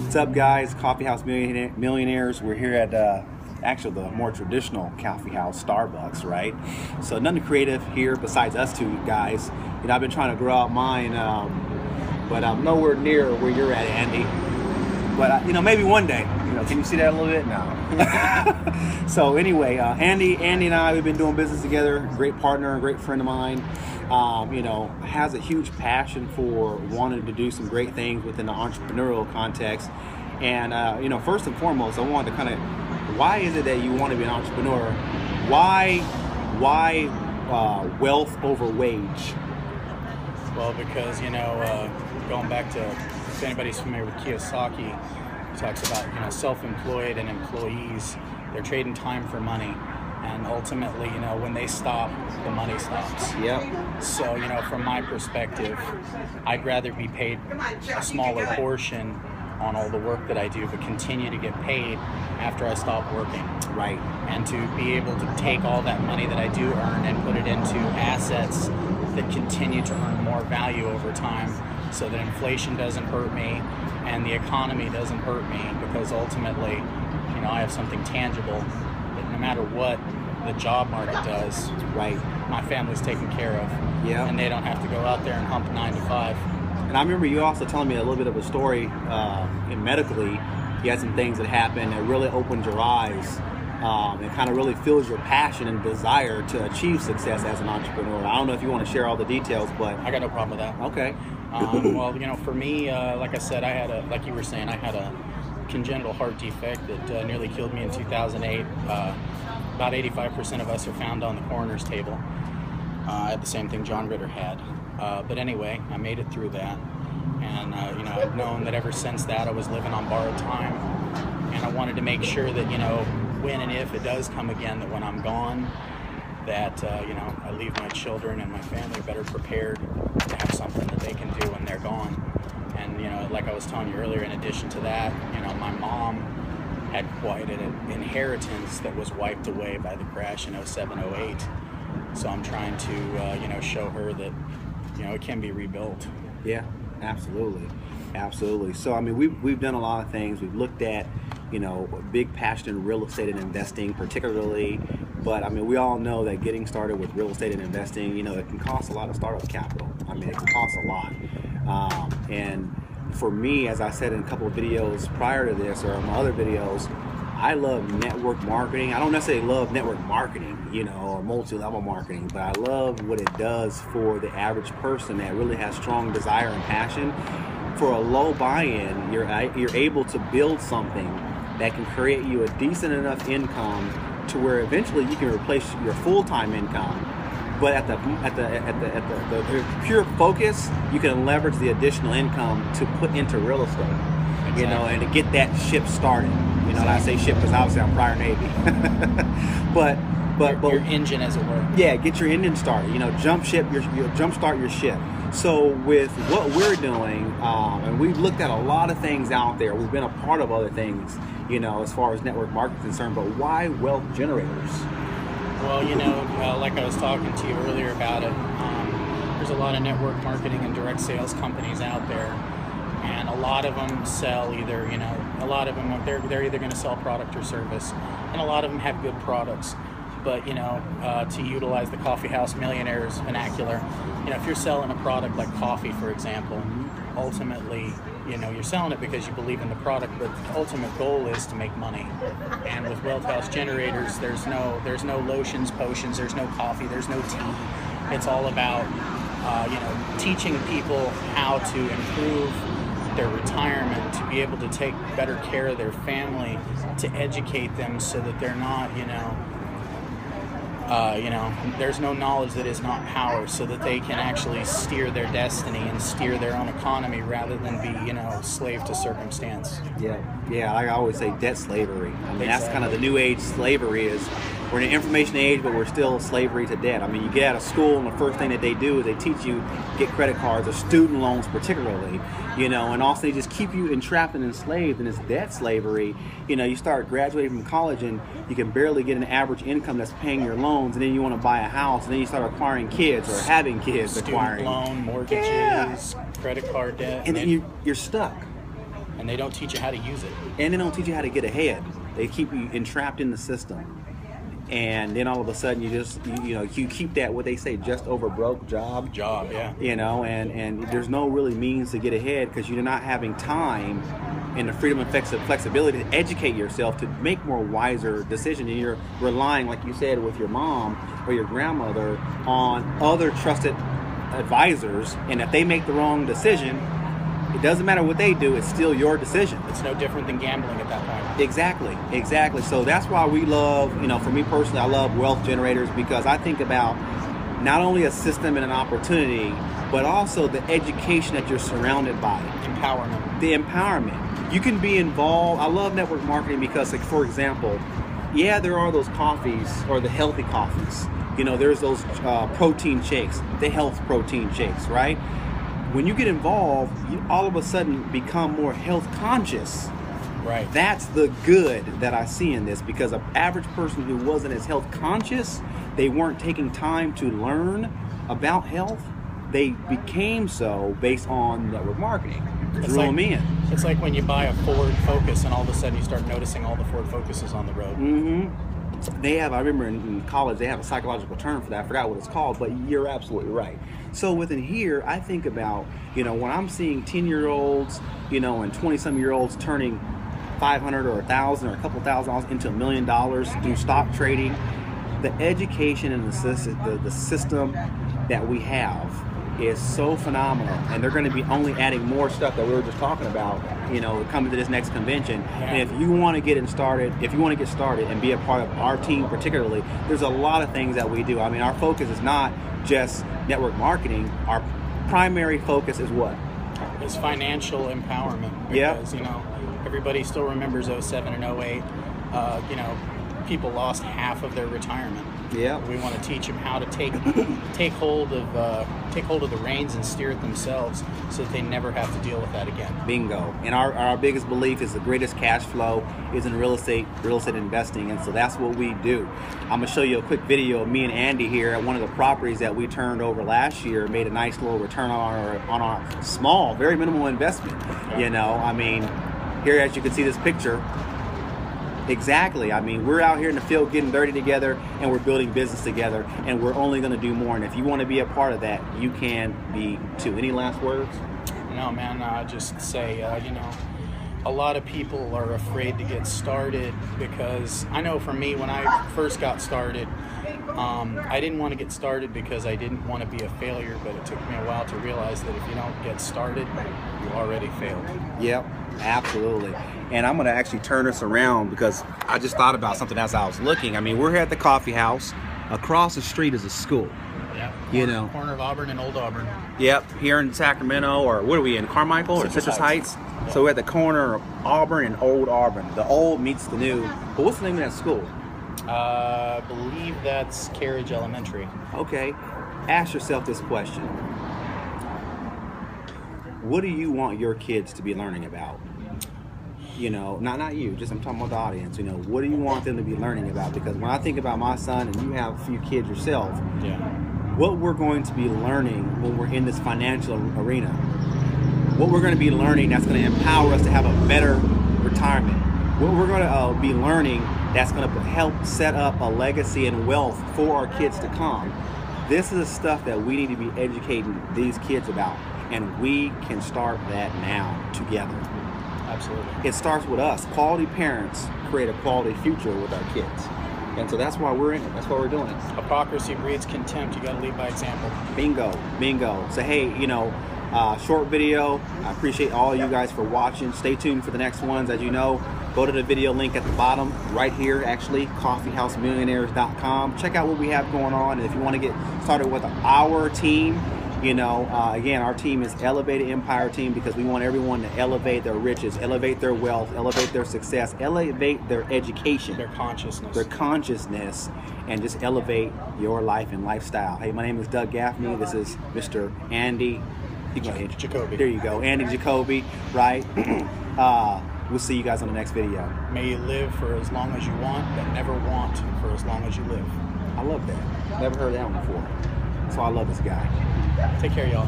What's up, guys? Coffee House Millionaires. We're here at actually the more traditional coffee house, Starbucks, right? So nothing creative here besides us two guys. You know, I've been trying to grow out mine, but I'm nowhere near where you're at, Andy. But you know, maybe one day. You know, can you see that a little bit? No. So anyway, Andy and I, we've been doing business together. Great partner, great friend of mine. You know, has a huge passion for wanting to do some great things within the entrepreneurial context. And you know, first and foremost, I wanted to kind of, why is it that you want to be an entrepreneur? Why wealth over wage? Well, because, you know, going back to, if anybody's familiar with Kiyosaki, he talks about, you know, self-employed and employees, they're trading time for money. And ultimately, you know, when they stop, the money stops. Yep. So, you know, from my perspective, I'd rather be paid a smaller portion on all the work that I do, but continue to get paid after I stop working. Right. And to be able to take all that money that I do earn and put it into assets that continue to earn more value over time, so that inflation doesn't hurt me and the economy doesn't hurt me, because ultimately, you know, I have something tangible that no matter what the job market does, right, my family's taken care of. Yeah. And they don't have to go out there and hump 9 to 5. And I remember you also telling me a little bit of a story in medically. You had some things that happened that really opened your eyes and kind of really fuels your passion and desire to achieve success as an entrepreneur. I don't know if you want to share all the details, but I got no problem with that. Okay. Well, you know, for me, like I said, I had like you were saying, I had a congenital heart defect that nearly killed me in 2008. About 85% of us are found on the coroner's table. I had the same thing John Ritter had. But anyway, I made it through that. And, you know, I've known that ever since that I was living on borrowed time. And I wanted to make sure that, you know, when and if it does come again, that when I'm gone, that, you know, I leave my children and my family better prepared to have something that they can do when they're gone. And, you know, like I was telling you earlier, in addition to that, you know, my mom had quite an inheritance that was wiped away by the crash in 07, 08. So I'm trying to, you know, show her that, you know, it can be rebuilt. Yeah, absolutely. Absolutely. So, I mean, we've done a lot of things. We've looked at, you know, big passion in real estate and investing particularly. But, I mean, we all know that getting started with real estate and investing, you know, it can cost a lot of startup capital. I mean, it can cost a lot. And for me, as I said in a couple of videos prior to this, or my other videos, I love network marketing. I don't necessarily love network marketing, you know, or multi-level marketing, but I love what it does for the average person that really has strong desire and passion. For a low buy-in, you're able to build something that can create you a decent enough income to where eventually you can replace your full-time income. But at the pure focus, you can leverage the additional income to put into real estate. Exactly. You know, and to get that ship started. You know, and I say ship because obviously I'm prior Navy. but your engine, as it were. Yeah, get your engine started. You know, jump start your ship. So with what we're doing, and we've looked at a lot of things out there. We've been a part of other things, you know, as far as network marketing is concerned. But why wealth generators? Well, you know, like I was talking to you earlier about it, there's a lot of network marketing and direct sales companies out there. And a lot of them sell either, you know, a lot of them, they're either going to sell product or service. And a lot of them have good products. But, you know, to utilize the Coffee House Millionaires vernacular, you know, if you're selling a product like coffee, for example, ultimately, you know, you're selling it because you believe in the product, but the ultimate goal is to make money. And with Wealth House Generators, there's no lotions, potions, there's no coffee, there's no tea. It's all about, you know, teaching people how to improve their retirement, to be able to take better care of their family, to educate them so that they're not, you know, there's no knowledge that is not power, so that they can actually steer their destiny and steer their own economy rather than be, you know, slave to circumstance. Yeah. I always say debt slavery. I mean, that's kind of the new age slavery is we're in an information age, but we're still slavery to debt. I mean, you get out of school and the first thing that they do is they teach you get credit cards or student loans particularly, you know, and also they just keep you entrapped and enslaved in this debt slavery. You know, you start graduating from college and you can barely get an average income that's paying your loans, and then you want to buy a house, and then you start acquiring kids or having kids, student loan, mortgages, credit card debt. And then you're stuck. and they don't teach you how to use it. And they don't teach you how to get ahead. They keep you entrapped in the system. And then all of a sudden you keep that, what they say, just over broke job. Yeah. And there's no really means to get ahead because you're not having time and the freedom and flexibility to educate yourself to make more wiser decisions. And you're relying, like you said, with your mom or your grandmother on other trusted advisors. And if they make the wrong decision, it doesn't matter what they do, it's still your decision. It's no different than gambling at that point. Exactly. So that's why we love, for me personally, I love wealth generators because I think about not only a system and an opportunity, but also the education that you're surrounded by. The empowerment. You can be involved. I love network marketing because, like, for example, there are those coffees or the healthy coffees. There's those protein shakes, the health protein shakes, right? When you get involved, you all of a sudden become more health conscious. Right. That's the good that I see in this because an average person who wasn't as health conscious, they weren't taking time to learn about health. They became so based on network marketing. Drew them in. It's like when you buy a Ford Focus and all of a sudden you start noticing all the Ford Focuses on the road. Mm-hmm. I remember in college, they have a psychological term for that. I forgot what it's called, but you're absolutely right. So within here, I think about, when I'm seeing 10-year-olds, and 20-some-year-olds turning $500 or $1,000 or a couple $1,000 into $1 million through stock trading, the education and the system that we have is so phenomenal, and they're going to be only adding more stuff that we were just talking about, coming to this next convention. Yeah. And if you want to get started and be a part of our team particularly, there's a lot of things that we do. I mean, our focus is not just network marketing. Our primary focus is what? Is financial empowerment. Because, everybody still remembers 07 and 08. People lost half of their retirement. Yeah. We want to teach them how to take hold of the reins and steer it themselves, so that they never have to deal with that again. Bingo. And our biggest belief is the greatest cash flow is in real estate investing, and so that's what we do. I'm gonna show you a quick video of me and Andy here at one of the properties that we turned over last year. Made a nice little return on our small, very minimal investment. Yeah. Here as you can see this picture. Exactly. I mean, we're out here in the field getting dirty together, and we're building business together, and we're only going to do more. And if you want to be a part of that, you can be too. Any last words? No, man. Just say, a lot of people are afraid to get started because I know for me, when I first got started, I didn't want to get started because I didn't want to be a failure, but it took me a while to realize that if you don't get started, you already failed. Yep, absolutely. And I'm going to actually turn this around because I just thought about something as I was looking. I mean, we're here at the coffee house. Across the street is a school. Yeah. Corner of Auburn and Old Auburn. Yep, here in Sacramento, or what are we in, Carmichael or Citrus Heights? Yeah. So we're at the corner of Auburn and Old Auburn. The old meets the new. But what's the name of that school? I believe that's Carriage Elementary. Okay. Ask yourself this question. What do you want your kids to be learning about? Not you, just I'm talking about the audience. What do you want them to be learning about? Because when I think about my son, and you have a few kids yourself, what we're going to be learning when we're in this financial arena, what we're going to be learning that's going to empower us to have a better retirement, what we're going to be learning that's going to help set up a legacy and wealth for our kids to come. This is the stuff that we need to be educating these kids about, and we can start that now together. Absolutely. It starts with us. Quality parents create a quality future with our kids. And so that's why we're in it. That's why we're doing it. Hypocrisy breeds contempt. You got to lead by example. Bingo. So, hey, short video. I appreciate all you guys for watching. Stay tuned for the next ones. As you know, go to the video link at the bottom right here, actually, coffeehousemillionaires.com. Check out what we have going on. And if you want to get started with our team, again, our team is Elevated Empire Team because we want everyone to elevate their riches, elevate their wealth, elevate their success, elevate their education, their consciousness, and just elevate your life and lifestyle. Hey, my name is Doug Gaffney. This is Mr. Andy Jacoby. There you go, Andy Jacoby, right? We'll see you guys on the next video. May you live for as long as you want, but never want for as long as you live. I love that. Never heard that one before. So I love this guy. Take care, y'all.